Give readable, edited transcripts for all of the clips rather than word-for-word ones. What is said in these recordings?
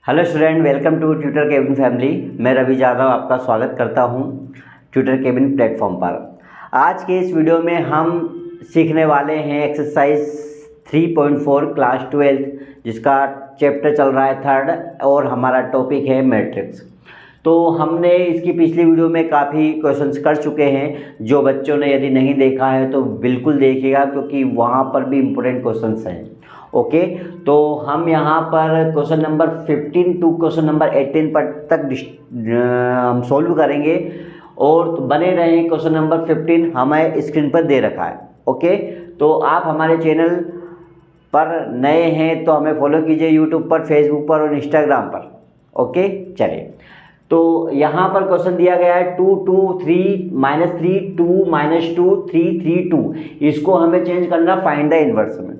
Hello student, welcome to tutor cabin family. मैं रवि जाधव आपका स्वागत करता हूं ट्यूटर केबिन प्लेटफॉर्म पर। आज के इस वीडियो में हम सीखने वाले हैं एक्सरसाइज 3.4 क्लास 12, जिसका चैप्टर चल रहा है थर्ड और हमारा टॉपिक है मैट्रिक्स। तो हमने इसकी पिछली वीडियो में काफ़ी क्वेश्चंस कर चुके हैं। जो बच्चों ने यदि नहीं देखा है तो बिल्कुल देखिएगा, क्योंकि वहाँ पर भी इम्पोर्टेंट क्वेश्चंस हैं। ओके, तो हम यहाँ पर question number 15 to question number 18 पर तक हम सॉल्व करेंगे और बने रहें। क्वेश्चन नंबर 15 हमें स्क्रीन पर दे रखा है। ओके, तो आप हमारे चैनल पर नए हैं तो हमें फॉलो कीजिए यूट्यूब पर, फेसबुक पर और इंस्टाग्राम पर। ओके, चलिए। तो यहाँ पर क्वेश्चन दिया गया है 2 2 3 -3 2 -2 3 3 2। इसको हमें चेंज करना फाइंड द इनवर्स में।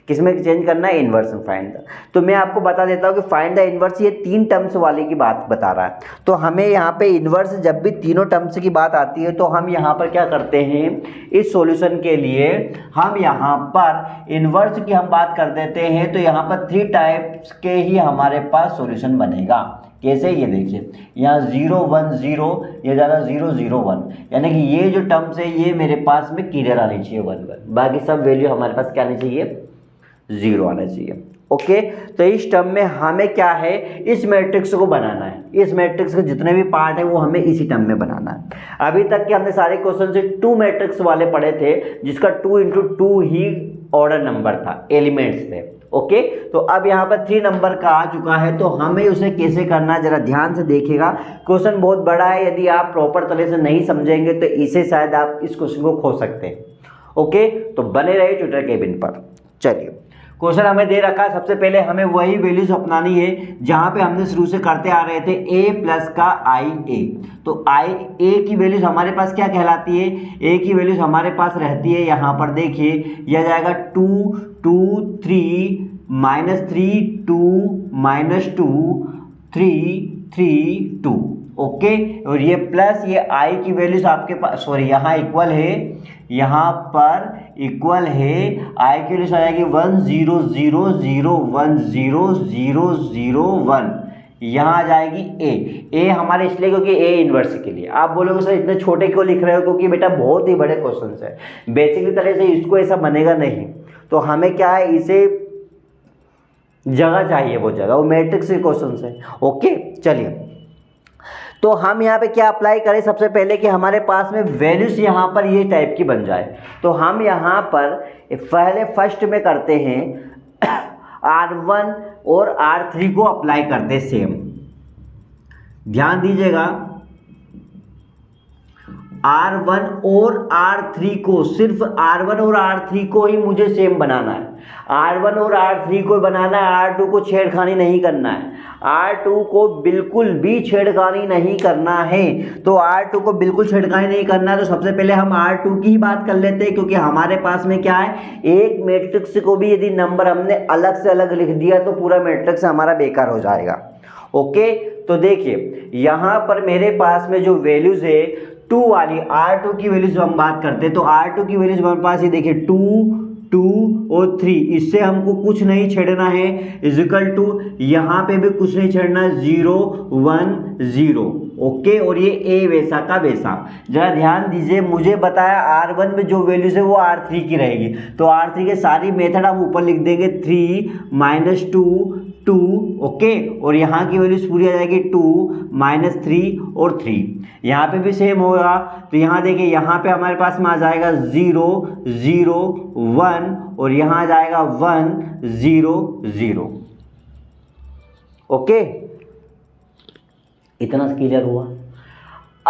किसमें चेंज करना है? इन्वर्स में फाइंड द। तो मैं आपको बता देता हूँ कि फाइंड द इन्वर्स ये 3 टर्म्स वाले की बात बता रहा है। तो हमें यहाँ पे इन्वर्स जब भी तीनों टर्म्स की बात आती है तो हम यहाँ पर क्या करते हैं, इस सॉल्यूशन के लिए हम यहाँ पर इन्वर्स की हम बात कर देते हैं। तो यहाँ पर 3 टाइप्स के ही हमारे पास सॉल्यूशन बनेगा। कैसे? ये देखिए, यहाँ 0 1 0, ये ज़्यादा 0 0 1, यानी कि ये जो टर्म्स है ये मेरे पास में क्लियर आनी चाहिए 1 1। बाकी सब वैल्यू हमारे पास क्या आनी चाहिए? 0 आना चाहिए। ओके, तो इस टर्म में हमें क्या है, इस मैट्रिक्स को बनाना है। इस मैट्रिक्स के जितने भी पार्ट है वो हमें इसी टर्म में बनाना है। अभी तक के हमने सारे क्वेश्चन से 2 मैट्रिक्स वाले पढ़े थे, जिसका 2 × 2 ही ऑर्डर नंबर था, एलिमेंट्स थे। ओके, तो अब यहाँ पर 3 नंबर का आ चुका है। तो हमें उसे कैसे करना है जरा ध्यान से देखिएगा। क्वेश्चन बहुत बड़ा है, यदि आप प्रॉपर तरह से नहीं समझेंगे तो इसे शायद आप इस क्वेश्चन को खो सकते हैं। ओके, तो बने रहे ट्यूटर केबिन पर। चलिए, क्वेश्चन हमें दे रखा है। सबसे पहले हमें वही वैल्यूज अपनानी है जहां पे हमने शुरू से करते आ रहे थे, a प्लस का आई ए। तो आई ए की वैल्यूज हमारे पास क्या कहलाती है? a की वैल्यूज हमारे पास रहती है, यहाँ पर देखिए, यह जाएगा 2 2 3 -3 2 -2 3 3 2। ओके, और ये प्लस ये i की वैल्यूज आपके पास, सॉरी यहाँ इक्वल है, यहाँ पर इक्वल है, i की वैल्यूज आ जाएगी 1 0 0 0 1 0 0 0 1। यहाँ आ जाएगी a हमारे इसलिए क्योंकि a इन्वर्स के लिए। आप बोलोगे सर इतने छोटे क्यों लिख रहे हो? क्योंकि बेटा बहुत ही बड़े क्वेश्चन है, बेसिकली तरह से इसको ऐसा बनेगा नहीं। तो हमें क्या है, इसे जगह चाहिए, वो जगह, वो मैट्रिक्स के क्वेश्चन है। ओके, चलिए, तो हम यहाँ पे क्या अप्लाई करें? सबसे पहले कि हमारे पास में वैल्यूज यहाँ पर ये टाइप की बन जाए। तो हम यहाँ पर पहले फर्स्ट में करते हैं R1 और R3 को अप्लाई करते सेम। ध्यान दीजिएगा, R1 और R3 को, सिर्फ R1 और R3 को ही मुझे सेम बनाना है। R1 और R3 को बनाना है, R2 को छेड़खानी नहीं करना है। R2 को बिल्कुल भी छेड़खानी नहीं करना है। तो R2 को बिल्कुल छेड़खानी नहीं करना है। तो सबसे पहले हम R2 की ही बात कर लेते हैं, क्योंकि हमारे पास में क्या है, एक मैट्रिक्स को भी यदि नंबर हमने अलग से अलग लिख दिया तो पूरा मैट्रिक्स हमारा बेकार हो जाएगा। ओके, तो देखिए यहाँ पर मेरे पास में जो वैल्यूज है 2 वाली, R2 की वैल्यूज हम बात करते हैं। तो R2 की वैल्यूज हमारे पास ये देखिए 2 2 और 3, इससे हमको कुछ नहीं छेड़ना है, इजिकल टू यहाँ पे भी कुछ नहीं छेड़ना, 0 1 0। ओके, और ये a वैसा का वैसा। जरा ध्यान दीजिए, मुझे बताया R1 में जो वैल्यूज है वो R3 की रहेगी। तो R3 के सारी मेथड हम ऊपर लिख देंगे, 3 -2 2। ओके, और यहाँ की वैल्यूज पूरी आ जाएगी 2 -3 और 3। यहाँ पे भी सेम होगा। तो यहाँ देखिए, यहाँ पे हमारे पास में आ जाएगा 0 0 1 और यहाँ आ जाएगा 1 0 0। ओके, इतना क्लियर हुआ।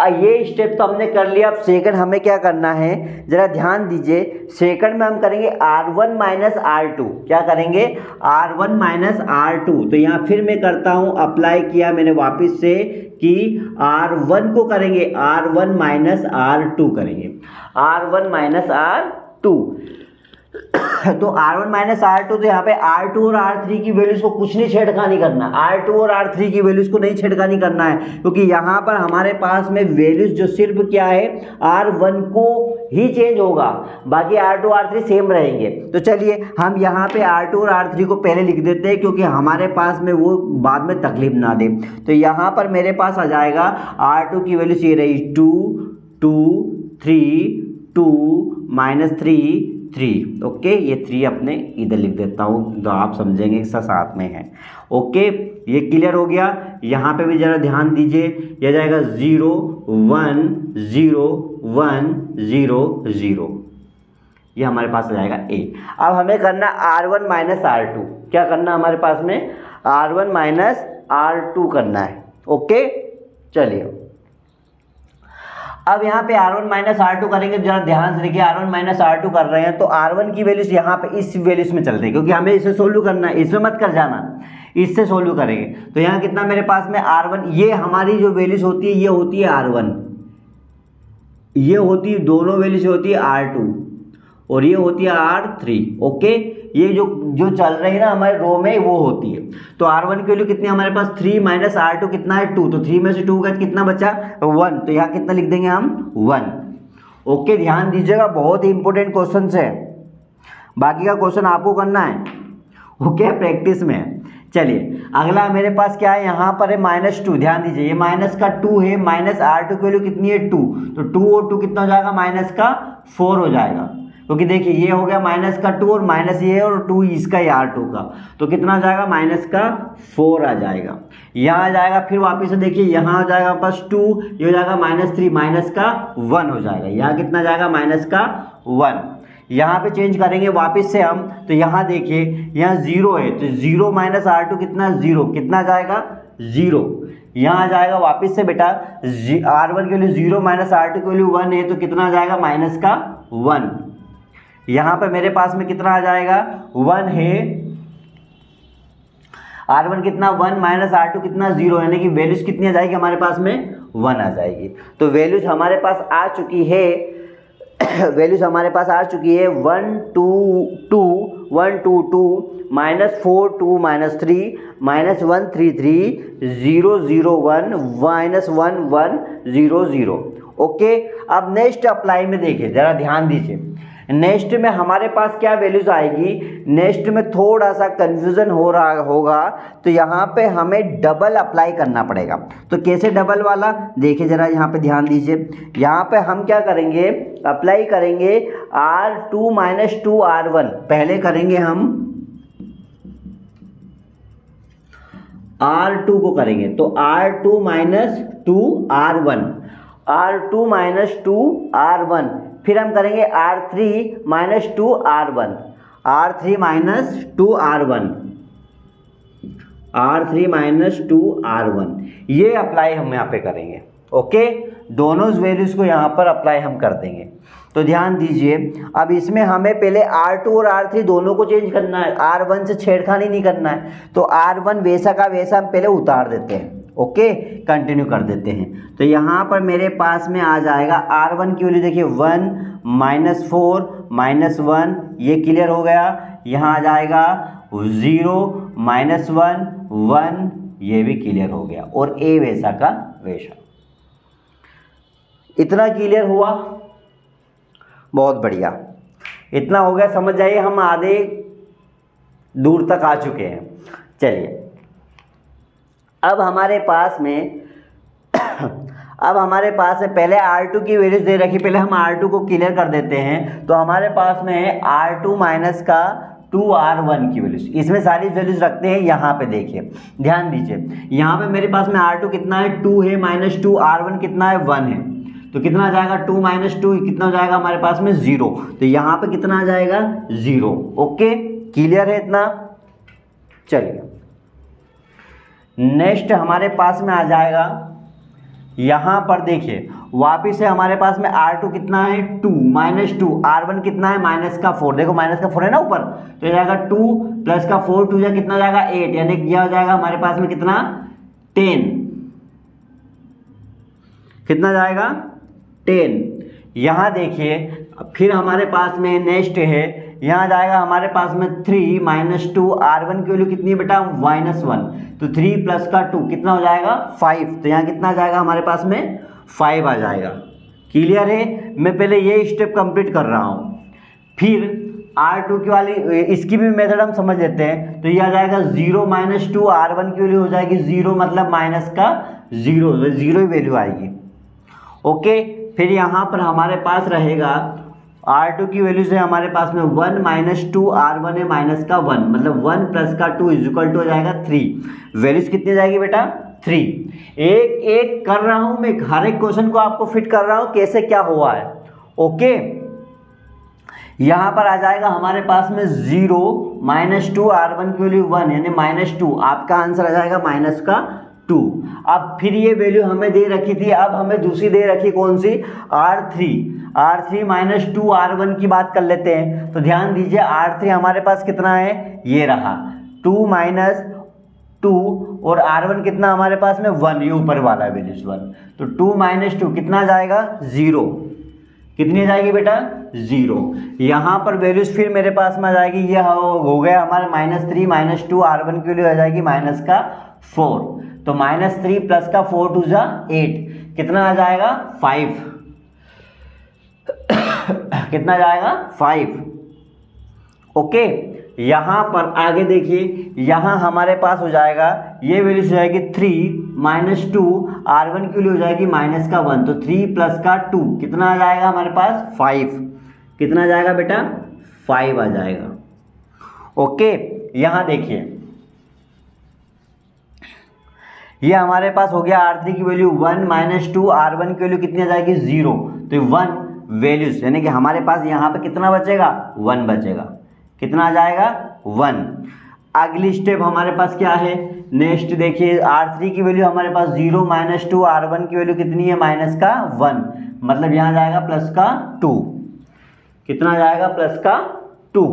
ये स्टेप तो हमने कर लिया। अब सेकंड हमें क्या करना है, जरा ध्यान दीजिए। सेकंड में हम करेंगे R1 - R2। क्या करेंगे? R1 - R2। तो यहाँ फिर मैं करता हूँ, अप्लाई किया मैंने वापस से कि R1 को करेंगे, R1 - R2 करेंगे, R1 - R2। तो R1 माइनस R2, तो यहाँ पे R2 और R3 की वैल्यूज को कुछ नहीं छेड़खानी करना, R2 और R3 की वैल्यूज को नहीं छेड़खानी करना है, क्योंकि यहाँ पर हमारे पास में वैल्यूज जो सिर्फ क्या है R1 को ही चेंज होगा, बाकी R2 R3 सेम रहेंगे। तो चलिए हम यहाँ पे R2 और R3 को पहले लिख देते हैं, क्योंकि हमारे पास में वो बाद में तकलीफ ना दे। तो यहाँ पर मेरे पास आ जाएगा R2 की वैल्यूज ये रही 2 2 3 2 -3 3। ओके, ये 3 अपने इधर लिख देता हूँ तो आप समझेंगे इसका साथ में है। ओके, ये क्लियर हो गया। यहाँ पे भी जरा ध्यान दीजिए, यह जाएगा 0 1 0 1 0 0, ये हमारे पास आ जाएगा A। अब हमें करना R1 माइनस R2, क्या करना हमारे पास में R1 माइनस R2 करना है। ओके, चलिए अब यहाँ पे R1 माइनस R2 करेंगे, जरा ध्यान से देखिए। R1 माइनस R2 कर रहे हैं तो R1 की वैल्यूज यहाँ पे इस वैल्यूज में चलते हैं, क्योंकि हमें इसे सोल्व करना है, इसमें मत कर जाना, इससे सोल्व करेंगे। तो यहाँ कितना मेरे पास में R1, ये हमारी जो वैल्यूज होती है ये होती है R1, ये होती है दोनों वैल्यूज होती है R2 और ये होती है R3। ओके, ये जो चल रही है ना हमारे रो में वो होती है। तो R1 की वैल्यू कितनी है हमारे पास 3 माइनस R2 कितना है 2, तो 3 में से 2 गया कितना बचा 1, तो यहाँ कितना लिख देंगे हम 1। ओके, ध्यान दीजिएगा, बहुत ही इंपॉर्टेंट क्वेश्चन है, बाकी का क्वेश्चन आपको करना है। ओके, प्रैक्टिस में। चलिए अगला मेरे पास क्या है, यहाँ पर है -2, ध्यान दीजिए ये माइनस का 2 है, माइनस R2 की वैल्यू कितनी है 2, तो 2 और 2 कितना हो जाएगा माइनस का 4 हो जाएगा, क्योंकि देखिए ये हो गया माइनस का 2 और माइनस ये और 2 इसका ही R2 का, तो कितना आ जाएगा माइनस का 4 आ जाएगा। यहाँ आ जाएगा, फिर वापस से देखिए यहाँ आ जाएगा पास 2, ये हो जाएगा -3, माइनस का 1 हो जाएगा, यहाँ कितना जाएगा माइनस का 1। यहाँ पे चेंज करेंगे वापस से हम, तो यहाँ देखिए यहाँ 0 है, तो 0 माइनस R2 कितना 0, कितना जाएगा 0। यहाँ आ जाएगा वापस से बेटा R1 के लिए 0 माइनस R2 के लिए 1 है, तो कितना आ जाएगा माइनस का 1। यहाँ पे मेरे पास में कितना आ जाएगा 1 है, R1 कितना 1 माइनस R2 कितना 0, यानी कि वैल्यूज कितनी आ जाएगी हमारे पास में 1 आ जाएगी। तो वैल्यूज हमारे पास आ चुकी है, वैल्यूज हमारे पास आ चुकी है 1 2 2 1 2 2 -4 2 -3 -1 3 3 0 0 1 -1 1 0 0। ओके, अब नेक्स्ट अप्लाई में देखिए, जरा ध्यान दीजिए। नेक्स्ट में हमारे पास क्या वैल्यूज आएगी, नेक्स्ट में थोड़ा सा कंफ्यूजन हो रहा होगा, तो यहाँ पे हमें डबल अप्लाई करना पड़ेगा। तो कैसे डबल वाला, देखिए जरा यहाँ पे ध्यान दीजिए। यहाँ पे हम क्या करेंगे, अप्लाई करेंगे R2 माइनस 2 R1, पहले करेंगे हम R2 को करेंगे, तो R2 minus 2 R1, R2 minus 2 R1, फिर हम करेंगे R3 minus 2 R1, R3 minus 2 R1, R3 minus 2 R1, ये अप्लाई हम यहाँ पे करेंगे। ओके, दोनों वैल्यूज को यहाँ पर अप्लाई हम कर देंगे। तो ध्यान दीजिए, अब इसमें हमें पहले R2 और R3 दोनों को चेंज करना है, R1 से छेड़खानी नहीं करना है, तो R1 वैसा का वैसा हम पहले उतार देते हैं। ओके, कंटिन्यू कर देते हैं। तो यहाँ पर मेरे पास में आ जाएगा R1 की वैल्यू देखिए 1 -4 -1, ये क्लियर हो गया। यहाँ आ जाएगा 0 -1 1, ये भी क्लियर हो गया, और A वैसा का वैसा। इतना क्लियर हुआ, बहुत बढ़िया, इतना हो गया, समझ जाइए हम आधे दूर तक आ चुके हैं। चलिए अब हमारे पास में पहले R2 की वैल्यूज दे रखी, पहले हम R2 को क्लियर कर देते हैं। तो हमारे पास में है R2 माइनस का 2 R1 की वैल्यूज, इसमें सारी वैल्यूज रखते हैं। यहाँ पे देखिए, ध्यान दीजिए, यहाँ पे मेरे पास में R2 कितना है 2 है, -2 R1 कितना है 1 है, तो कितना आ जाएगा 2 - 2 कितना हो जाएगा हमारे पास में 0, तो यहाँ पे कितना आ जाएगा 0। ओके, क्लियर है इतना। चलिए नेक्स्ट हमारे पास में आ जाएगा, यहाँ पर देखिए वापिस से हमारे पास में R2 कितना है 2 -2, R1 कितना है -4, देखो -4 है ना ऊपर, तो ये जाएगा 2 प्लस का 4 2 जा कितना जाएगा 8, यानी क्या हो जाएगा हमारे पास में कितना 10, कितना जाएगा 10। यहाँ देखिए फिर हमारे पास में नेक्स्ट है, यहाँ जाएगा हमारे पास में 3 माइनस 2, R1 की वैल्यू कितनी है बेटा -1, तो 3 प्लस का 2 कितना हो जाएगा 5, तो यहाँ कितना आ जाएगा हमारे पास में 5 आ जाएगा। क्लियर है, मैं पहले ये स्टेप कंप्लीट कर रहा हूँ, फिर R2 की वाली इसकी भी मेथड हम समझ लेते हैं। तो ये आ जाएगा 0 माइनस 2, R1 की वैल्यू हो जाएगी 0, मतलब माइनस का 0, तो 0 ही वैल्यू आएगी। ओके, फिर यहाँ पर हमारे पास रहेगा R2 की वैल्यू से हमारे पास में 1 माइनस 2, R1 है माइनस का 1, मतलब 1 प्लस का 2 इज इक्वल टू हो जाएगा 3। वैल्यूज कितनी जाएगी बेटा 3। एक एक कर रहा हूँ मैं, हर एक क्वेश्चन को आपको फिट कर रहा हूँ कैसे क्या हुआ है। ओके, यहाँ पर आ जाएगा हमारे पास में 0 माइनस 2, R1 की वैल्यू 1 यानी -2, आपका आंसर आ जाएगा माइनस का 2। अब फिर ये वैल्यू हमें दे रखी थी, अब हमें दूसरी दे रखी कौन सी R3 माइनस 2, R1 की बात कर लेते हैं। तो ध्यान दीजिए R3 हमारे पास कितना है, ये रहा 2 माइनस 2, और R1 कितना हमारे पास में 1, ये ऊपर वाला वैल्यूज 1, तो 2 माइनस 2 कितना जाएगा 0, कितनी जाएगी बेटा 0। यहाँ पर वैल्यूज फिर मेरे पास में आ जाएगी, ये हो गया हमारे -3 माइनस 2, R1 की वैल्यू आ जाएगी माइनस का 4, तो -3 प्लस का 4 2 जा 8, कितना आ जाएगा 5 कितना जाएगा 5। ओके, यहाँ पर आगे देखिए, यहाँ हमारे पास हो जाएगा ये वैल्यू हो जाएगी 3 माइनस 2, R1 की वैल्यू हो जाएगी माइनस का 1, तो 3 प्लस का 2 कितना आ जाएगा हमारे पास 5, कितना आ जाएगा बेटा 5 आ जाएगा। ओके, यहाँ देखिए ये हमारे पास हो गया R3 की वैल्यू 1 माइनस 2, R1 की वैल्यू कितनी आ जाएगी 0, तो 1 वैल्यूज यानी कि हमारे पास यहाँ पे कितना बचेगा 1 बचेगा, कितना आ जाएगा 1। अगली स्टेप हमारे पास क्या है, नेक्स्ट देखिए R3 की वैल्यू हमारे पास 0 माइनस 2, R1 की वैल्यू कितनी है माइनस का 1, मतलब यहाँ जाएगा प्लस का 2, कितना जाएगा प्लस का 2।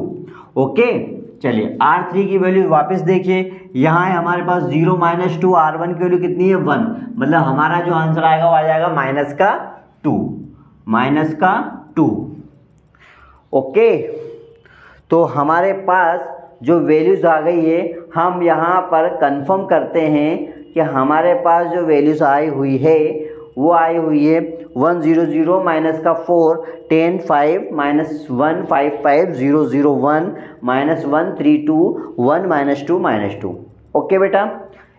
ओके, चलिए R3 की वैल्यू वापस देखिए, यहाँ है हमारे पास 0 माइनस 2, R1 की वैल्यू कितनी है 1, मतलब हमारा जो आंसर आएगा वो आ जाएगा माइनस का 2, माइनस का 2। ओके, तो हमारे पास जो वैल्यूज आ गई है, हम यहाँ पर कंफर्म करते हैं कि हमारे पास जो वैल्यूज आई हुई है वो आई हुई है 100 माइनस का 4 10 5 माइनस 1 5 5 0 0 1 माइनस 1 3 2 1 माइनस 2 ओके बेटा,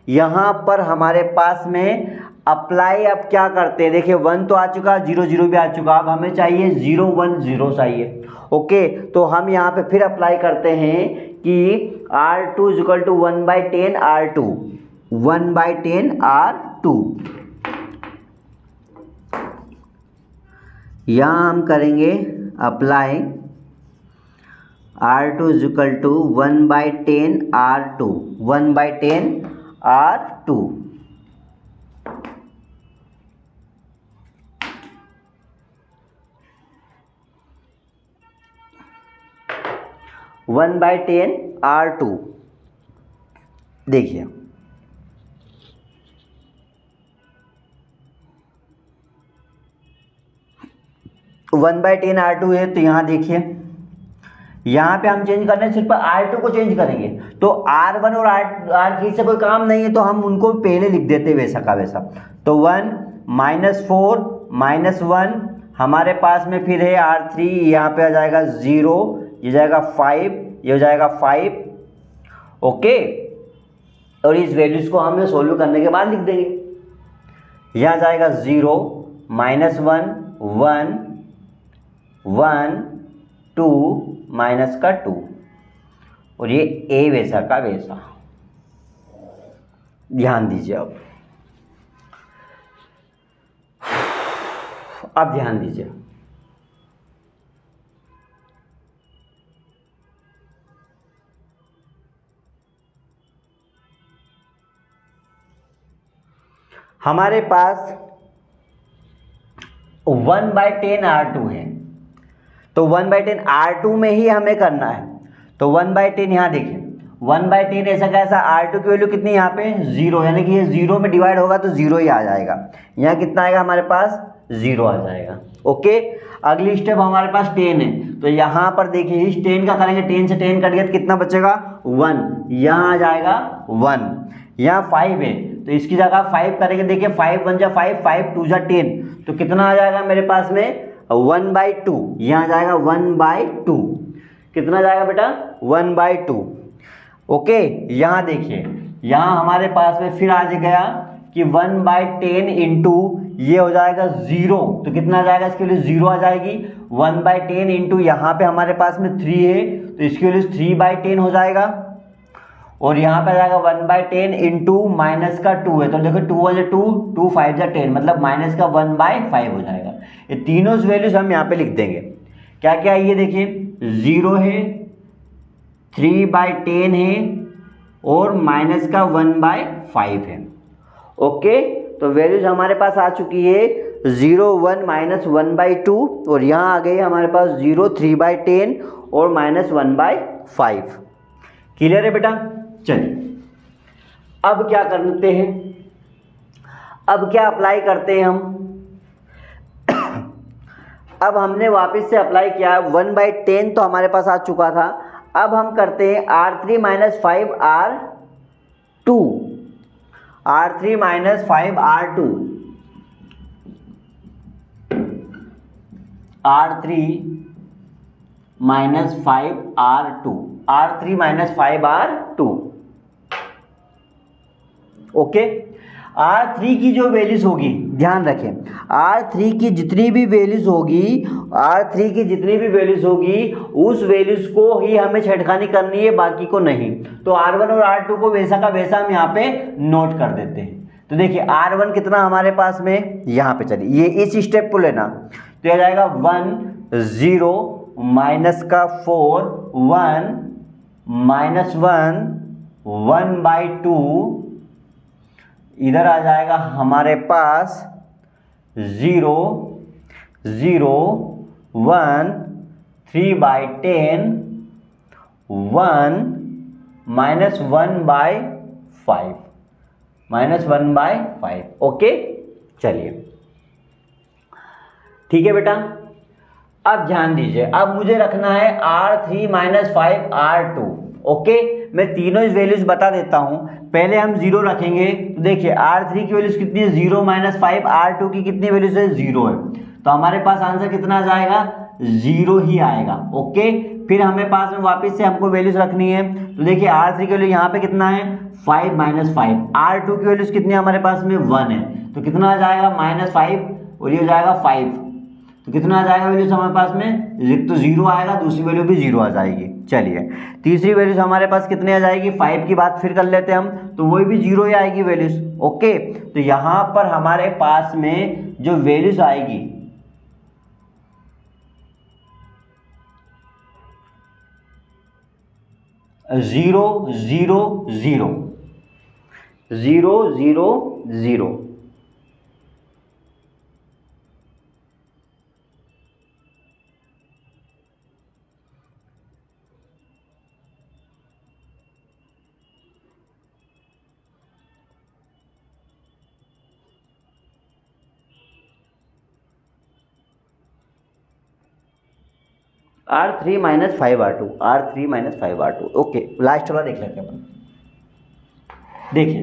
यहाँ पर हमारे पास में अप्लाई अब क्या करते हैं, देखिए 1 तो आ चुका, 0 0 भी आ चुका, अब हमें चाहिए 0 1 0 चाहिए। ओके, तो हम यहाँ पे फिर अप्लाई करते हैं कि R2 is equal to 1/10 R2, 1/10 R2, यहाँ हम करेंगे apply R2 is equal to 1/10 R2, 1/10 R2। One by 10 R2, देखिए वन बाई 10 R2 है, तो यहाँ देखिए यहाँ पे हम चेंज करने सिर्फ R2 को चेंज करेंगे, तो R1 और R3 से कोई काम नहीं है, तो हम उनको पहले लिख देते वैसा का वैसा। तो 1 -4 -1 हमारे पास में फिर है R3, यहाँ पे आ जाएगा 0, ये जाएगा 5, ये हो जाएगा 5। ओके, और इस वैल्यूज को हम सोल्व करने के बाद लिख देंगे। यहाँ जाएगा 0 -1 1 1 2 माइनस का 2, और ये ए वैसा का वैसा। ध्यान दीजिए, अब ध्यान दीजिए, हमारे पास 1/10 R2 है, तो 1/10 R2 में ही हमें करना है। तो 1/10 यहाँ देखिए 1/10 ऐसा कैसा, R2 की वैल्यू कितनी यहाँ पे 0, यानी कि ये 0 में डिवाइड होगा तो 0 ही आ जाएगा। यहाँ कितना आएगा हमारे पास 0 आ जाएगा। ओके, अगली स्टेप हमारे पास 10 है, तो यहाँ पर देखिए इस 10 का करेंगे, 10 से 10 कट गया तो कितना बचेगा 1, यहाँ आ जाएगा 1। यहाँ 5 है तो इसकी जगह 5 करेंगे, देखिए 5 1 जा 5, 5 2 जा 10, तो कितना आ जाएगा मेरे पास में 1/2, यहाँ आ जाएगा 1/2। कितना जाएगा बेटा 1/2। ओके, यहाँ देखिए यहाँ हमारे पास में फिर आ गया कि 1/10 इंटू ये हो जाएगा 0, तो कितना आ जाएगा, इसके लिए 0 आ जाएगी। 1/10 इंटू यहाँ पे हमारे पास में 3 है तो इसके लिए 3/10 हो जाएगा, और यहाँ पे आ जाएगा 1/10 इंटू माइनस का 2 है, तो देखो 2 1 2, 2 5 जा 10, मतलब माइनस का 1/5 हो जाएगा। ये तीनों वैल्यूज हम यहाँ पे लिख देंगे। क्या क्या है ये देखिए, 0 है, 3/10 है और माइनस का 1/5 है। ओके, तो वैल्यूज हमारे पास आ चुकी है 0 1 माइनस 1/2, और यहाँ आ गई हमारे पास 0 3/10 और माइनस 1/5। क्लियर है बेटा? चलिए अब क्या करते हैं, अब क्या अप्लाई करते हैं हम। अब हमने वापस से अप्लाई किया, 1/10 तो हमारे पास आ चुका था। अब हम करते हैं R3 minus 5 R2, R3 minus 5 R2, R3 minus 5 R2, R3 minus 5 R2। Okay, R3 की जो वैल्यूज होगी, ध्यान रखें, R3 की जितनी भी वैल्यूज होगी, R3 की जितनी भी वैल्यूज होगी उस वैल्यूज को ही हमें छेड़खानी करनी है, बाकी को नहीं। तो R1 और R2 को वैसा का वैसा हम यहाँ पे नोट कर देते हैं। तो देखिए R1 कितना हमारे पास में, यहाँ पे चलिए ये इस स्टेप को लेना, तो यह जाएगा 1 0 माइनस का 4 1 माइनस 1 1/2, इधर आ जाएगा हमारे पास 0 0 1 3/10 1 माइनस 1/5 माइनस 1/5। ओके, चलिए ठीक है बेटा। अब ध्यान दीजिए, अब मुझे रखना है R3 माइनस 5 R2। ओके, मैं तीनों वैल्यूज बता देता हूं। पहले हम 0 रखेंगे, तो देखिए R3 की वैल्यूज कितनी है 0 माइनस 5, R2 की कितनी वैल्यूज है 0 है, तो हमारे पास आंसर कितना आ जाएगा 0 ही आएगा। ओके, फिर हमें पास में वापस से हमको वैल्यूज रखनी है, तो देखिए R3 की वैल्यू यहाँ पे कितना है 5 माइनस 5, R2 की वैल्यूज कितनी है हमारे पास में 1 है, तो कितना आ जाएगा -5 और ये हो जाएगा 5, तो कितना आ जाएगा वैल्यूज हमारे पास में, एक तो 0 आएगा, दूसरी वैल्यू भी 0 आ जाएगी। चलिए तीसरी वैल्यूज हमारे पास कितने आ जाएगी, 5 की बात फिर कर लेते हैं हम, तो वही भी 0 ही आएगी वैल्यूज। ओके, तो यहाँ पर हमारे पास में जो वैल्यूज आएगी 0 0 0 0 0 0, R3 minus 5 R2, R3 minus 5 R2। Okay, last वाला देख लेते हैं अपन। देखिए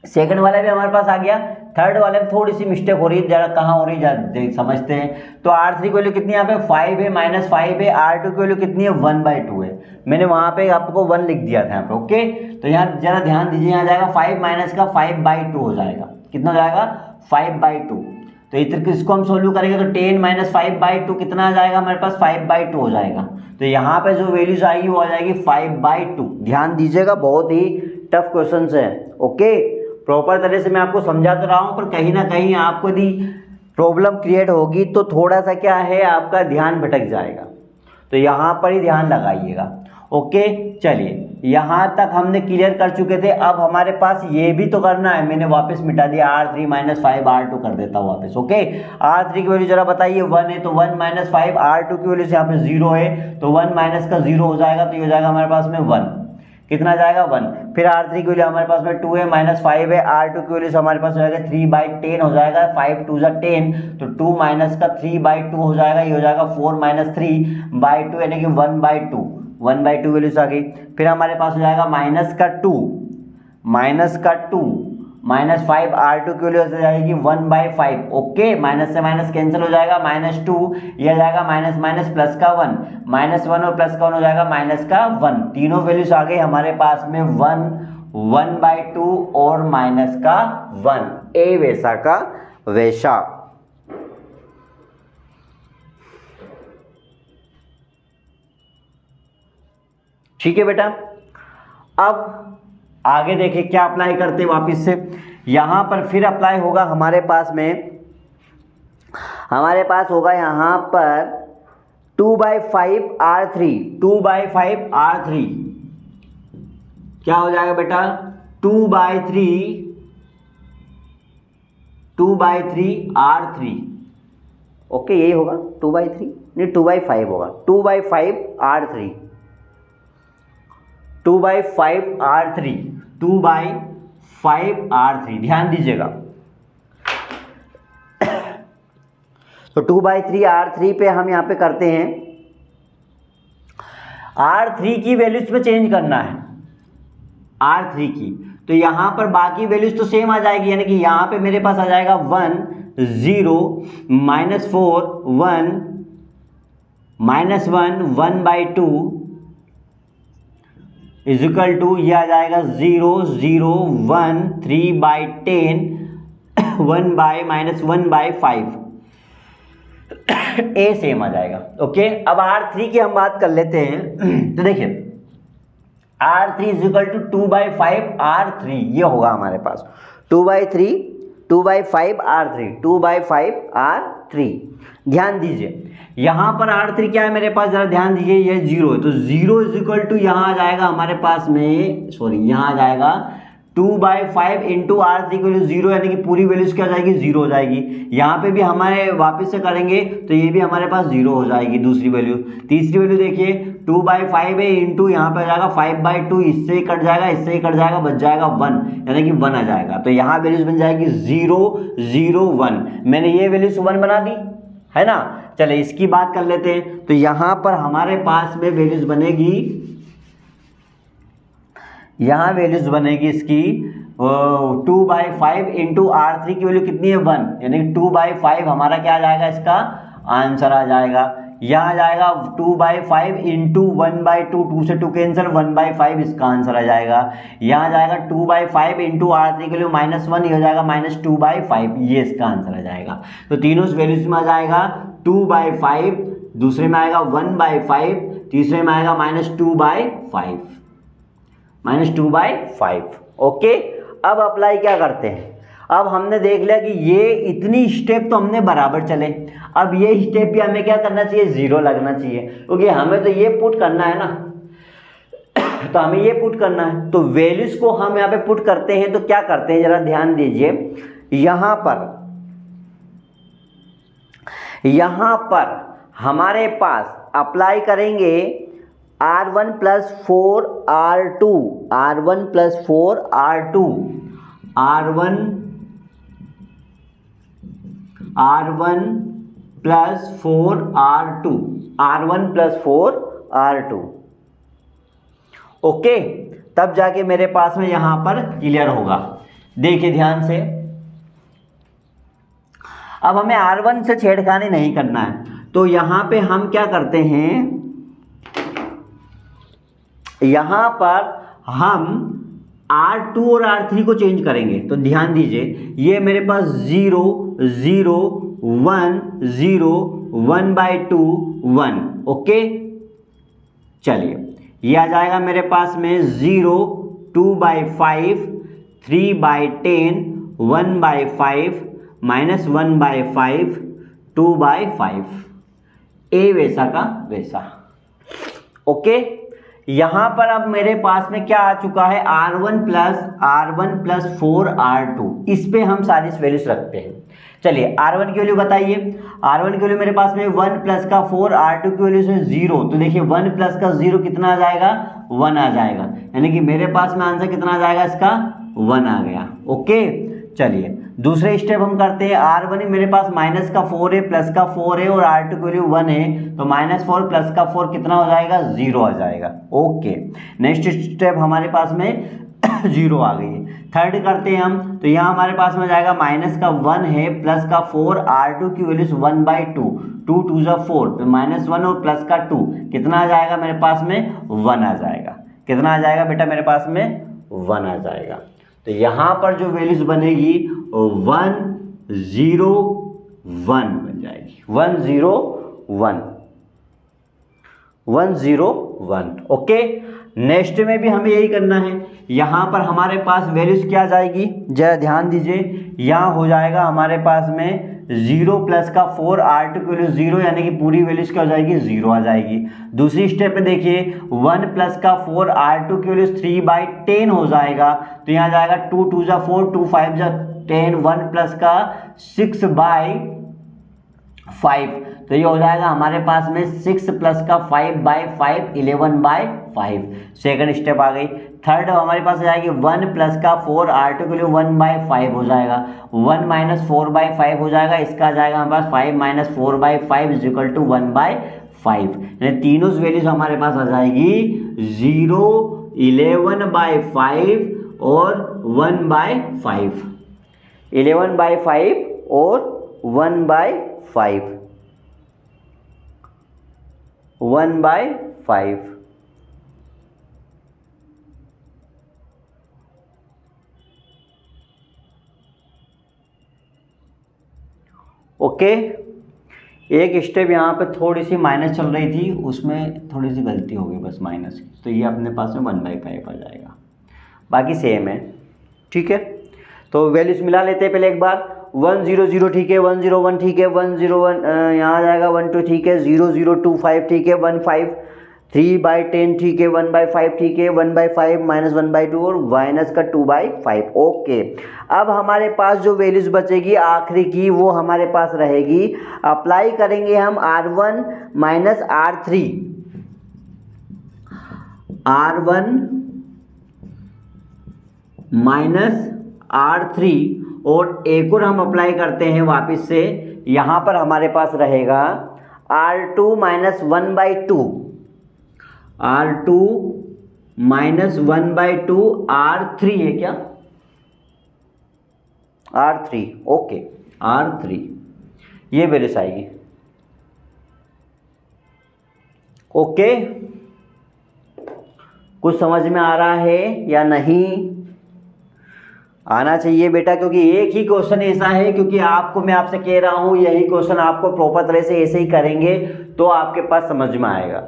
सेकंड वाला भी हमारे पास आ गया, थर्ड वाले में थोड़ी सी मिस्टेक हो रही है, जरा कहाँ हो रही है समझते हैं। तो R3 की वैल्यू कितनी यहाँ पे 5 है, -5 है, R2 की वैल्यू कितनी है 1/2 है, मैंने वहाँ पे आपको 1 लिख दिया था यहाँ पे। ओके, तो यहाँ जरा ध्यान दीजिए, यहाँ जाएगा 5 माइनस का 5/2 हो जाएगा, कितना हो जाएगा 5/2। तो इधर इसको हम सोल्व करेंगे तो 10 माइनस 5/2 कितना आ जाएगा हमारे पास 5/2 हो जाएगा। तो यहाँ पे जो वैल्यूज आएगी वो आ जाएगी 5/2। ध्यान दीजिएगा, बहुत ही टफ क्वेश्चन है। ओके, प्रॉपर तरह से मैं आपको समझा तो रहा हूँ, पर कहीं ना कहीं आपको यदि प्रॉब्लम क्रिएट होगी तो थोड़ा सा क्या है आपका ध्यान भटक जाएगा, तो यहाँ पर ही ध्यान लगाइएगा। ओके, चलिए यहाँ तक हमने क्लियर कर चुके थे। अब हमारे पास ये भी तो करना है, मैंने वापस मिटा दिया, R3 माइनस 5 R2 कर देता हूँ वापस। ओके, R3 की वैल्यू जरा बताइए 1 है, तो 1 माइनस 5, R2 की वैल्यू यहाँ पे 0 है, तो 1 माइनस का 0 हो जाएगा, तो ये हो जाएगा हमारे पास में 1। कितना जाएगा 1। फिर R3 की वैल्यू हमारे पास में 2 है माइनस 5 है, R2 की वैल्यू से हमारे पास हो जाएगा 3/10 हो जाएगा, 5 2 10, तो 2 माइनस का 3/2 हो जाएगा, ये हो जाएगा 4 माइनस 3/2 यानी कि 1/2, 1/2 वैल्यूज आ गई। फिर हमारे पास हो जाएगा माइनस का 2 माइनस 5, R2 की वैल्यू हो जाएगी 1/5। ओके, माइनस से माइनस कैंसिल हो जाएगा, -2, ये आ जाएगा माइनस माइनस प्लस का 1, -1 और प्लस का 1 हो जाएगा माइनस का 1। तीनों वैल्यूज आ गई हमारे पास में 1, 1/2 और माइनस का 1। ए वैसा का वैसा। ठीक है बेटा, अब आगे देखिए क्या अप्लाई करते हैं वापिस से। यहां पर फिर अप्लाई होगा हमारे पास होगा यहां पर 2/5 R3, 2/5 R3 क्या हो जाएगा बेटा 2/3 R3। ओके, यही होगा 2/3 नहीं 2/5 होगा, 2/5 R3, 2/5 R3, 2/5 R3, ध्यान दीजिएगा। तो 2/3 R3 पे हम यहाँ पे करते हैं, R3 की वैल्यूज पे चेंज करना है, R3 की, तो यहाँ पर बाकी वैल्यूज तो सेम आ जाएगी, यानी कि यहाँ पे मेरे पास आ जाएगा 1 0 -4 1 -1 1/2 इजिकल टू ये आ जाएगा 0 0 1 3/10 1/-1/5 ए सेम आ जाएगा। ओके, अब R3 की हम बात कर लेते हैं। तो देखिए R3 इजिकल टू 2/5 R3, ये होगा हमारे पास 2/5 R3, 2/5 R3। ध्यान दीजिए यहां पर R3 क्या है मेरे पास, जरा ध्यान दीजिए, ये 0 है, तो 0 इजिकल टू यहां आ जाएगा हमारे पास में, सॉरी यहां आ जाएगा 2/5 इंटू R3 की वैल्यू 0, यानी कि पूरी वैल्यूज क्या हो जाएगी 0 हो जाएगी। यहाँ पे भी हमारे वापस से करेंगे तो ये भी हमारे पास 0 हो जाएगी दूसरी वैल्यू। तीसरी वैल्यू देखिए 2/5 है इंटू यहाँ पे आ जाएगा 5/2, इससे ही कट जाएगा, इससे ही कट जाएगा, बच जाएगा 1, यानी कि 1 आ जाएगा। तो यहाँ वैल्यूज बन जाएगी 0 0 1, मैंने ये वैल्यूज 1 बना दी है ना। चले इसकी बात कर लेते हैं, तो यहाँ पर हमारे पास में वैल्यूज बनेगी, यहाँ वैल्यूज बनेगी इसकी 2/5 इंटू R3 की वैल्यू कितनी है 1, यानी 2/5 हमारा क्या आ जाएगा, इसका आंसर आ जाएगा। यहाँ आ जाएगा 2/5 इंटू 1/2, 2 से 2 कैंसिल, 1/5 इसका आंसर आ जाएगा। यहाँ आ जाएगा 2/5 इंटू R3 के लिए -1, ये हो जाएगा -2/5, ये इसका आंसर आ जाएगा। तो तीनों वैल्यूज में आ जाएगा 2/5, दूसरे में आएगा 1/5, तीसरे में आएगा -2/5। ओके, अब अप्लाई क्या करते हैं, अब हमने देख लिया कि ये इतनी स्टेप तो हमने बराबर चले, अब ये स्टेप भी हमें क्या करना चाहिए 0 लगना चाहिए, क्योंकि हमें तो ये पुट करना है ना, तो हमें ये पुट करना है। तो वैल्यूज को हम यहाँ पे पुट करते हैं, तो क्या करते हैं जरा ध्यान दीजिए, यहाँ पर हमारे पास अप्लाई करेंगे R1 + 4 R2, R1 + 4 R2, R1 + 4 R2, R1 + 4 R2। Okay, तब जाके मेरे पास में यहां पर क्लियर होगा। देखिए ध्यान से, अब हमें R1 से छेड़खानी नहीं करना है, तो यहां पे हम क्या करते हैं, यहां पर हम R2 और R3 को चेंज करेंगे। तो ध्यान दीजिए, ये मेरे पास 0 0 1 0 1/2 1। ओके, चलिए ये आ जाएगा मेरे पास में 0 2/5 3/10 1/5 -1/5 2/5, ए वैसा का वैसा। ओके, यहाँ पर अब मेरे पास में क्या आ चुका है, R1 प्लस 4R2, इस पे हम सारी वैल्यूज रखते हैं। चलिए R1 की वैल्यू बताइए। R1 की वैल्यू मेरे पास में 1 प्लस का 4, R2 की वैल्यू से 0, तो देखिए 1 प्लस का 0 कितना आ जाएगा, 1 आ जाएगा, यानी कि मेरे पास में आंसर कितना आ जाएगा इसका, 1 आ गया। ओके, चलिए दूसरे स्टेप हम करते हैं। R1 मेरे पास माइनस का 4 है, प्लस का 4 है और R2 की वैल्यू 1 है, तो -4 प्लस का 4 कितना हो जाएगा, 0 आ जाएगा। ओके, नेक्स्ट स्टेप हमारे पास में 0 आ गई है। थर्ड करते हैं हम, तो यहाँ हमारे पास में जाएगा माइनस का 1 है, प्लस का 4, R2 की वैल्यू 1/2, 2 2 जा 4, तो -1 और प्लस का 2 कितना आ जाएगा मेरे पास में, 1 आ जाएगा। कितना आ जाएगा बेटा मेरे पास में, 1 आ जाएगा। तो यहाँ पर जो वैल्यूज बनेगी 1 0 1 बन जाएगी, 1 0 1 1 0 1। ओके, नेक्स्ट में भी हमें यही करना है। यहाँ पर हमारे पास वैल्यूज क्या जाएगी, जरा ध्यान दीजिए। यहाँ हो जाएगा हमारे पास में 0 प्लस का 4, R2 की वैल्यू 0, यानी कि पूरी वैल्यूज क्या हो जाएगी, 0 आ जाएगी। दूसरी स्टेप में देखिए 1 प्लस का 4, R2 की वैल्यू 3/10 हो जाएगा, तो यहाँ जाएगा 2 2 जा 4, 2 5 जा 10, 1 प्लस का 6/5, तो ये हो जाएगा हमारे पास में 6 प्लस का 5/5, 11/5। सेकंड स्टेप आ गई। थर्ड हमारे पास आ जाएगी 1 प्लस का 4, R2 के लिए 1/5 हो जाएगा, 1 माइनस 4/5 हो जाएगा, इसका आ जाएगा हमारे पास 5 माइनस 4/5 इज इक्वल टू 1/5, यानी तीनों वैल्यूज हमारे पास आ जाएगी 0, 11/5 और 1/5, 11/5 और 1/5, 1/5। ओके, एक स्टेप यहाँ पे थोड़ी सी माइनस चल रही थी, उसमें थोड़ी सी गलती हो गई बस माइनस की, तो ये अपने पास में 1/5 आ जाएगा, बाकी सेम है। ठीक है, तो वैल्यूज मिला लेते हैं पहले एक बार। 1 0 0 ठीक है, 1 0 1 ठीक है, 1 0 1 यहाँ आ जाएगा 1 2 ठीक है, 0 0 2 5 ठीक है, 1 5, 3/10 ठीक है, 1/5 ठीक है, 1/5 माइनस 1/2 और माइनस का 2/5। ओके, अब हमारे पास जो वैल्यूज बचेगी आखिरी की वो हमारे पास रहेगी। अप्लाई करेंगे हम R1 minus R3, R1 minus R3, और एक और हम अप्लाई करते हैं वापस से। यहाँ पर हमारे पास रहेगा R2 minus 1/2, R2 minus 1/2, R3 है क्या, R3। ओके, R3 ये वैल्यूज आएगी। ओके, कुछ समझ में आ रहा है या नहीं? आना चाहिए बेटा, क्योंकि एक ही क्वेश्चन ऐसा है, क्योंकि आपको मैं आपसे कह रहा हूं यही क्वेश्चन आपको प्रॉपर तरह से ऐसे ही करेंगे तो आपके पास समझ में आएगा,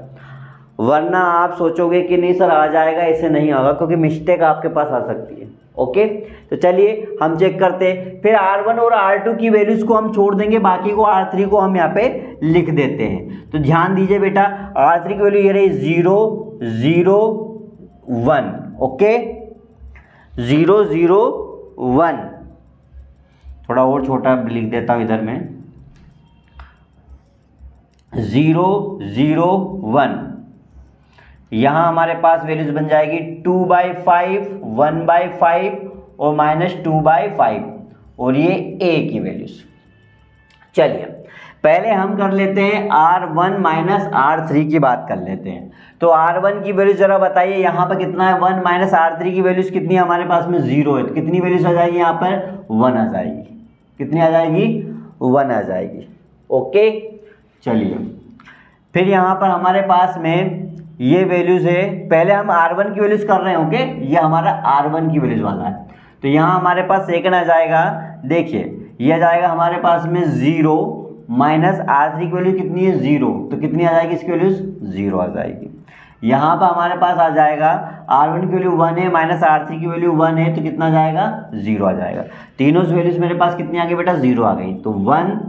वरना आप सोचोगे कि नहीं सर आ जाएगा, ऐसे नहीं होगा, क्योंकि मिस्टेक आपके पास आ सकती है। ओके, तो चलिए हम चेक करते हैं। फिर R1 और R2 की वैल्यूज को हम छोड़ देंगे, बाकी को R3 को हम यहाँ पे लिख देते हैं। तो ध्यान दीजिए बेटा, R3 की वैल्यू ये रही 0 0 1। ओके, 0 0 1, थोड़ा और छोटा लिख देता हूं इधर में, 0 0 1। यहाँ हमारे पास वैल्यूज बन जाएगी 2/5, 1/5 और -2/5, और ये a की वैल्यूज। चलिए पहले हम कर लेते हैं R1 माइनस R3 की बात कर लेते हैं। तो R1 की वैल्यूज जरा बताइए, यहाँ पर कितना है, 1 माइनस R3 की वैल्यूज कितनी है हमारे पास में, 0 है, तो कितनी वैल्यूज आ जाएगी यहाँ पर, 1 आ जाएगी। कितनी आ जाएगी, 1 आ जाएगी। ओके, चलिए फिर यहाँ पर हमारे पास में ये वैल्यूज है, पहले हम R1 की वैल्यूज कर रहे हैं। ओके, ये हमारा R1 की वैल्यूज वाला है, तो यहाँ हमारे पास सेकंड आ जाएगा। देखिए ये आ जाएगा हमारे पास में 0 माइनस R3 की वैल्यू कितनी है, 0, तो कितनी आ जाएगी इसकी वैल्यूज, 0 आ जाएगी। यहाँ पर हमारे पास आ जाएगा R1 की वैल्यू 1 है, माइनस R3 की वैल्यू 1 है, तो कितना आ जाएगा, 0 आ जाएगा। तीनों वैल्यूज मेरे पास कितनी आ गई बेटा, 0 आ गई, तो 1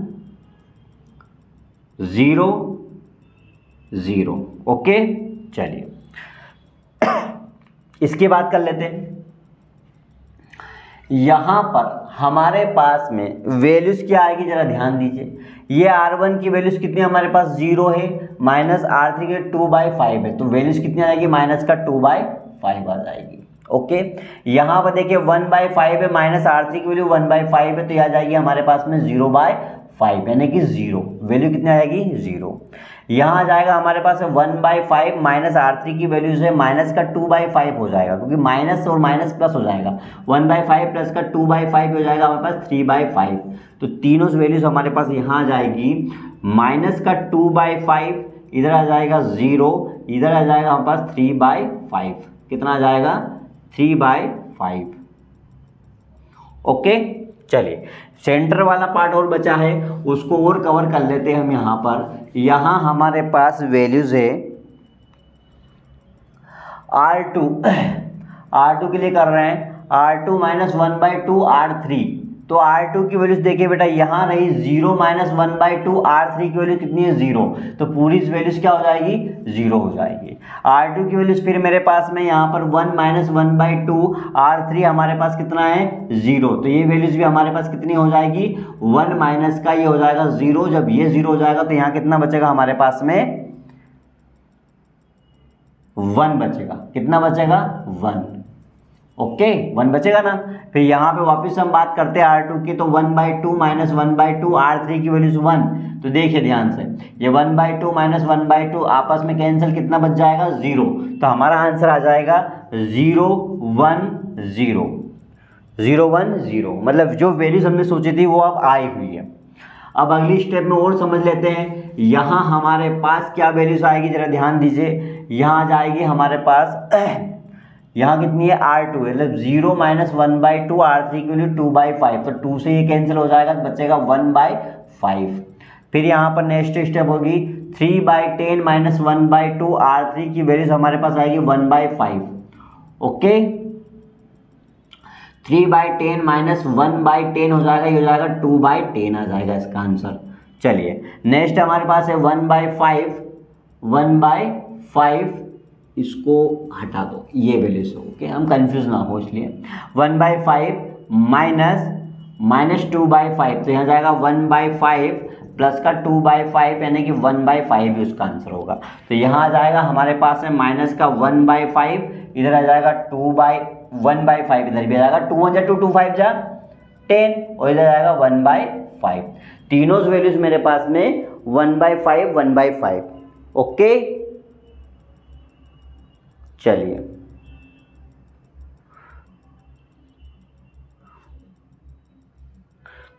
0 0। ओके, चलिए इसकी बात कर लेते हैं। यहाँ पर हमारे पास में वैल्यूज क्या आएगी, जरा ध्यान दीजिए। ये R1 की वैल्यूज कितनी हमारे पास 0 है, माइनस R3 के 2/5 है, तो वैल्यूज कितनी आ जाएगी, माइनस का 2/5 आ जाएगी। ओके, यहाँ पर देखिए 1/5 है, माइनस R3 की वैल्यू 1/5 है, तो यह आ जाएगी हमारे पास में 0/5 यानी कि 0, वैल्यू कितनी आ जाएगी 0। यहाँ आ जाएगा हमारे पास 1/5 माइनस R3 की वैल्यू से माइनस का 2/5 हो जाएगा, क्योंकि माइनस और माइनस प्लस हो जाएगा, 1/5 प्लस का 2/5 हो जाएगा हमारे पास 3/5, तो तीनों वैल्यूज हमारे पास यहाँ आ जाएगी, माइनस का 2/5, इधर आ जाएगा 0, इधर आ जाएगा हमारे पास 3/5, कितना आ जाएगा 3/5। ओके, चलिए सेंटर वाला पार्ट और बचा है, उसको और कवर कर लेते हैं हम। यहाँ पर यहाँ हमारे पास वैल्यूज है R2 के लिए कर रहे हैं, R2 माइनस 1/2 R3, तो R2 की वैल्यूज देखिए बेटा, यहाँ रही 0 माइनस 1/2, R3 की वैल्यू कितनी है 0, तो पूरी वैल्यूज क्या हो जाएगी 0 हो जाएगी। R2 की वैल्यूज फिर मेरे पास में यहाँ पर 1 माइनस 1/2, R3 हमारे पास कितना है 0, तो ये वैल्यूज भी हमारे पास कितनी हो जाएगी 1 माइनस का ये हो जाएगा 0। जब ये 0 हो जाएगा तो यहाँ कितना बचेगा हमारे पास में 1 बचेगा, कितना बचेगा 1। ओके, 1 बचेगा ना। फिर यहाँ पे वापस हम बात करते हैं R2 की, तो 1/2 माइनस 1/2, R3 की वैल्यू 1, तो देखिए ध्यान से, ये 1/2 माइनस 1/2 आपस में कैंसिल, कितना बच जाएगा 0, तो हमारा आंसर आ जाएगा 0 1 0 0 1 0, मतलब जो वैल्यूज हमने सोची थी वो अब आई हुई है। अब अगली स्टेप में और समझ लेते हैं, यहाँ हमारे पास क्या वैल्यूज आएगी, जरा ध्यान दीजिए। यहाँ आ जाएगी हमारे पास यहाँ कितनी है R2 है, मतलब 0 माइनस 1/2, R3 की वैल्यू 2/5, तो 2 से ये कैंसिल हो जाएगा, तो बचेगा 1/5। फिर यहाँ पर नेक्स्ट स्टेप होगी 3/10 माइनस 1/2, R3 की वैल्यूज हमारे पास आएगी 1/5। ओके, 3/10 माइनस 1/10 हो जाएगा, ये हो जाएगा 2/10 आ जाएगा इसका आंसर। चलिए नेक्स्ट हमारे पास है 1/5, इसको हटा दो, ये वैल्यू से, ओके, हम कंफ्यूज ना हो इसलिए। 1/5 माइनस 2/5, तो यहाँ जाएगा 1/5 प्लस का 2/5 यानी कि 1/5 भी उसका आंसर होगा। तो यहाँ आ जाएगा हमारे पास है माइनस का 1/5, इधर आ जाएगा 1/5, इधर भी आ जाएगा 2 1 2 2 5 जा 10, और इधर आएगा 1/5। तीनों वैल्यूज मेरे पास में 1/5 ओके। चलिए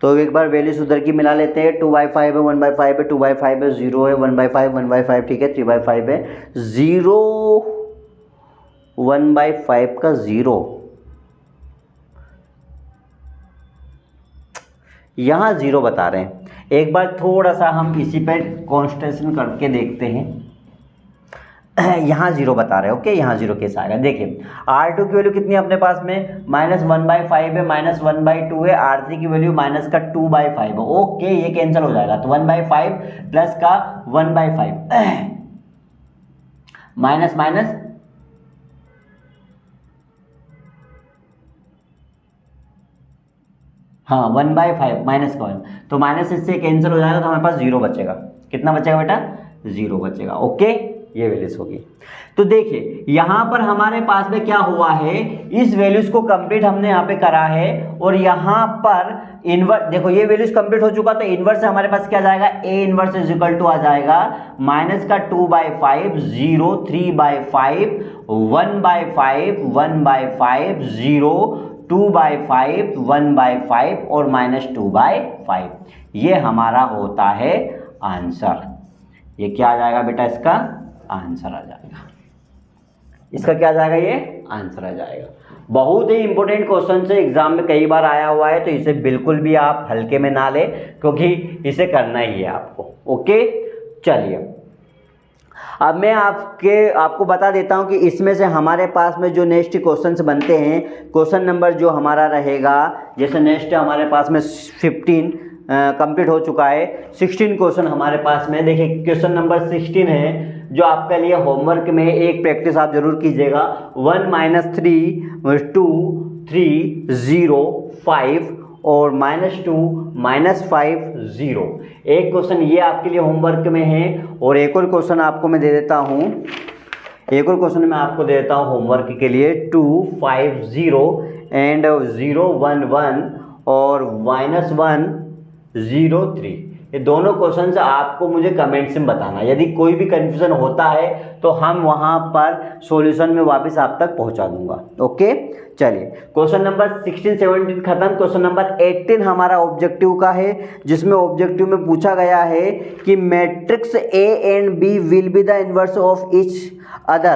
तो एक बार वैल्यूज उधर की मिला लेते हैं। 2/5 है, 1/5 है, 2/5 है, 0 है, 1/5 ठीक है, 3/5 है, 0 1/5 का 0, यहाँ 0 बता रहे हैं। एक बार थोड़ा सा हम इसी पे कॉन्स्टेंट करके देखते हैं। यहाँ 0 बता रहे हैं, ओके, यहाँ 0 कैसा आएगा देखिए। R2 की वैल्यू कितनी है अपने पास में, माइनस 1/5 है, माइनस 1/2 है, R3 की वैल्यू माइनस का 2/5 है, ओके, ये कैंसिल हो जाएगा, तो 1/5 प्लस का 1/5 माइनस माइनस हाँ 1/5 माइनस का 1, तो माइनस इससे कैंसिल हो जाएगा, तो हमारे पास 0 बचेगा। कितना बचेगा बेटा 0 बचेगा, ओके, ये वैल्यूज होगी। तो देखिए यहाँ पर हमारे पास में क्या हुआ है, इस वैल्यूज को कंप्लीट हमने यहाँ पे करा है, और यहाँ पर इनवर्स देखो, ये वैल्यूज कंप्लीट हो चुका, तो इनवर्स से हमारे पास क्या जाएगा, A inverse is equal to आ जाएगा माइनस का 2/5 0 3/5 1/5 1/5 0 2/5 1/5 और माइनस 2/5, ये हमारा होता है आंसर। ये क्या आ जाएगा बेटा, इसका आंसर आ जाएगा, इसका क्या आ जाएगा, ये आंसर आ जाएगा। बहुत ही इंपॉर्टेंट क्वेश्चन से एग्जाम में कई बार आया हुआ है, तो इसे बिल्कुल भी आप हल्के में ना ले, क्योंकि इसे करना ही है आपको, ओके। चलिए अब मैं आपको बता देता हूं कि इसमें से हमारे पास में जो नेक्स्ट क्वेश्चंस बनते हैं, क्वेश्चन नंबर जो हमारा रहेगा, जैसे नेक्स्ट हमारे पास में 15 कंप्लीट हो चुका है। 16 क्वेश्चन हमारे पास में। देखिए क्वेश्चन नंबर 16 है जो आपके लिए होमवर्क में एक प्रैक्टिस आप जरूर कीजिएगा। 1 - 3 2 3 0 5 और -2 -5 0। एक क्वेश्चन ये आपके लिए होमवर्क में है और एक और क्वेश्चन आपको मैं दे देता हूँ। एक और क्वेश्चन मैं आपको दे देता हूँ होमवर्क के लिए। 2 5 0 एंड 0 1 1 और -1 0 3। ये दोनों क्वेश्चन आपको मुझे कमेंट्स में बताना। यदि कोई भी कंफ्यूजन होता है तो हम वहाँ पर सॉल्यूशन में वापस आप तक पहुँचा दूंगा। ओके चलिए क्वेश्चन नंबर 16 17 खत्म। क्वेश्चन नंबर 18 हमारा ऑब्जेक्टिव का है, जिसमें ऑब्जेक्टिव में पूछा गया है कि matrix A and B will be the inverse of each other.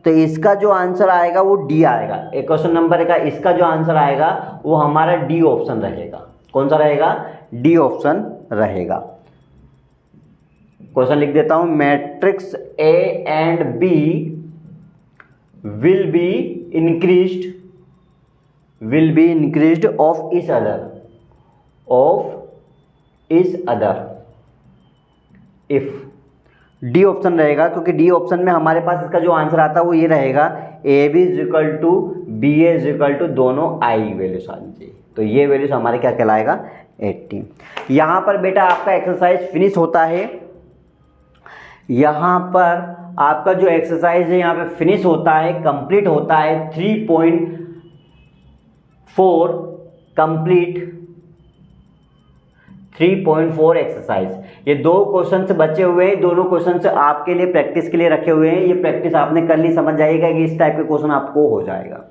तो इसका जो आंसर आएगा वो डी आएगा। एक क्वेश्चन नंबर का इसका जो आंसर आएगा वो हमारा डी ऑप्शन रहेगा। कौन सा रहेगा? डी ऑप्शन रहेगा। क्वेश्चन लिख देता हूं। Matrix A and B will be increased of each other if. D option रहेगा क्योंकि डी ऑप्शन में हमारे पास इसका जो आंसर आता है वो ये रहेगा A B is equal to B A is equal to दोनों आई वैल्यूज आनी चाहिए। तो ये वैल्यूज हमारे क्या कहलाएगा? 18। यहाँ पर बेटा आपका एक्सरसाइज फिनिश होता है। यहाँ पर आपका जो एक्सरसाइज है यहाँ पे फिनिश होता है, कंप्लीट होता है। 3.4 कंप्लीट 3.4 एक्सरसाइज। ये दो क्वेश्चन बचे हुए हैं। दोनों क्वेश्चन आपके लिए प्रैक्टिस के लिए रखे हुए हैं। ये प्रैक्टिस आपने कर ली, समझ जाइएगा कि इस टाइप के क्वेश्चन आपको हो जाएगा।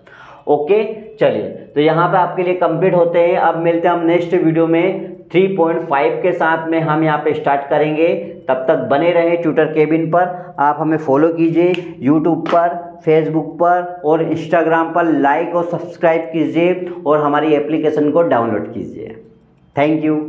ओके चलिए तो यहाँ पे आपके लिए कंप्लीट होते हैं। अब मिलते हैं हम नेक्स्ट वीडियो में 3.5 के साथ में हम यहाँ पे स्टार्ट करेंगे। तब तक बने रहे ट्यूटर केबिन पर। आप हमें फॉलो कीजिए यूट्यूब पर, फेसबुक पर और इंस्टाग्राम पर। लाइक और सब्सक्राइब कीजिए और हमारी एप्लीकेशन को डाउनलोड कीजिए। Thank you.